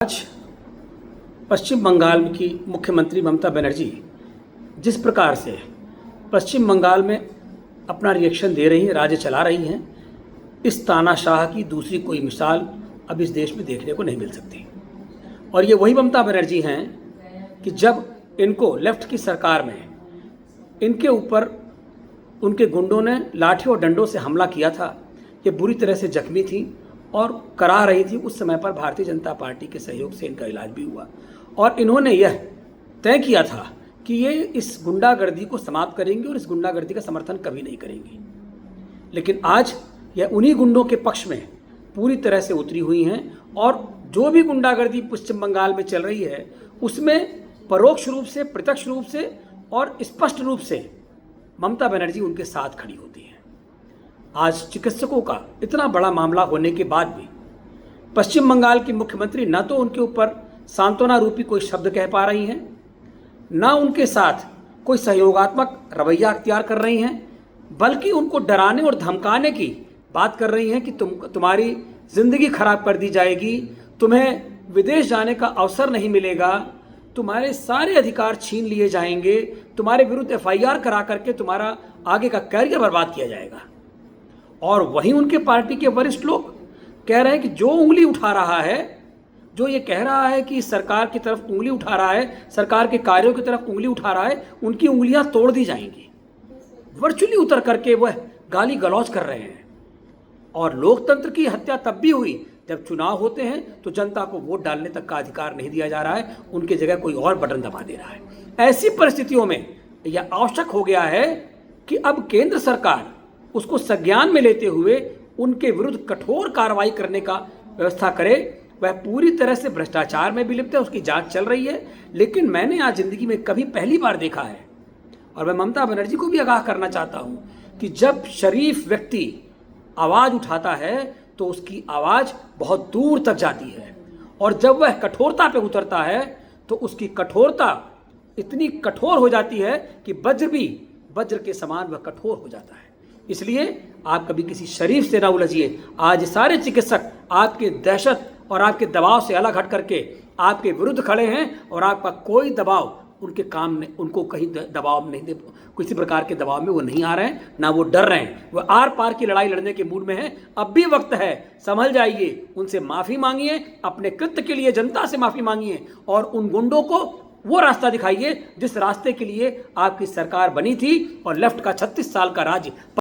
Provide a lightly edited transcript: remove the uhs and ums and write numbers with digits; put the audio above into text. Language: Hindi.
आज पश्चिम बंगाल की मुख्यमंत्री ममता बनर्जी जिस प्रकार से पश्चिम बंगाल में अपना रिएक्शन दे रही हैं, राज्य चला रही हैं, इस तानाशाह की दूसरी कोई मिसाल अब इस देश में देखने को नहीं मिल सकती। और ये वही ममता बनर्जी हैं कि जब इनको लेफ्ट की सरकार में इनके ऊपर उनके गुंडों ने लाठी और डंडों से हमला किया था, ये बुरी तरह से जख्मी थी और करा रही थी। उस समय पर भारतीय जनता पार्टी के सहयोग से इनका इलाज भी हुआ और इन्होंने यह तय किया था कि ये इस गुंडागर्दी को समाप्त करेंगे और इस गुंडागर्दी का समर्थन कभी नहीं करेंगे। लेकिन आज यह उन्हीं गुंडों के पक्ष में पूरी तरह से उतरी हुई हैं और जो भी गुंडागर्दी पश्चिम बंगाल में चल रही है उसमें परोक्ष रूप से, प्रत्यक्ष रूप से और स्पष्ट रूप से ममता बनर्जी उनके साथ खड़ी होती है। आज चिकित्सकों का इतना बड़ा मामला होने के बाद भी पश्चिम बंगाल की मुख्यमंत्री न तो उनके ऊपर सांत्वना रूपी कोई शब्द कह पा रही हैं, न उनके साथ कोई सहयोगात्मक रवैया अख्तियार कर रही हैं, बल्कि उनको डराने और धमकाने की बात कर रही हैं कि तुम्हारी ज़िंदगी खराब कर दी जाएगी, तुम्हें विदेश जाने का अवसर नहीं मिलेगा, तुम्हारे सारे अधिकार छीन लिए जाएंगे, तुम्हारे विरुद्ध FIR करा करके तुम्हारा आगे का कैरियर बर्बाद किया जाएगा। और वहीं उनके पार्टी के वरिष्ठ लोग कह रहे हैं कि जो उंगली उठा रहा है, जो ये कह रहा है कि सरकार की तरफ उंगली उठा रहा है, सरकार के कार्यों की तरफ उंगली उठा रहा है, उनकी उंगलियां तोड़ दी जाएंगी। वर्चुअली उतर करके वह गाली गलौज कर रहे हैं। और लोकतंत्र की हत्या तब भी हुई जब चुनाव होते हैं तो जनता को वोट डालने तक का अधिकार नहीं दिया जा रहा है, उनकी जगह कोई और बटन दबा दे रहा है। ऐसी परिस्थितियों में यह आवश्यक हो गया है कि अब केंद्र सरकार उसको संज्ञान में लेते हुए उनके विरुद्ध कठोर कार्रवाई करने का व्यवस्था करे। वह पूरी तरह से भ्रष्टाचार में भी लिप्त है, उसकी जांच चल रही है। लेकिन मैंने आज जिंदगी में कभी पहली बार देखा है, और मैं ममता बनर्जी को भी आगाह करना चाहता हूं कि जब शरीफ व्यक्ति आवाज़ उठाता है तो उसकी आवाज़ बहुत दूर तक जाती है, और जब वह कठोरता पे उतरता है तो उसकी कठोरता इतनी कठोर हो जाती है कि वज्र भी वज्र के समान वह कठोर हो जाता है। इसलिए आप कभी किसी शरीफ से ना उलझिए। आज सारे चिकित्सक आपके दहशत और आपके दबाव से अलग हट करके आपके विरुद्ध खड़े हैं और आपका कोई दबाव उनके काम में, उनको कहीं दबाव नहीं दे, किसी प्रकार के दबाव में वो नहीं आ रहे हैं, ना वो डर रहे हैं। वो आर पार की लड़ाई लड़ने के मूड में है। अब भी वक्त है, संभल जाइए, उनसे माफ़ी मांगिए, अपने कृत्य के लिए जनता से माफ़ी मांगिए और उन गुंडों को वो रास्ता दिखाइए जिस रास्ते के लिए आपकी सरकार बनी थी और लेफ्ट का 36 साल का राज्य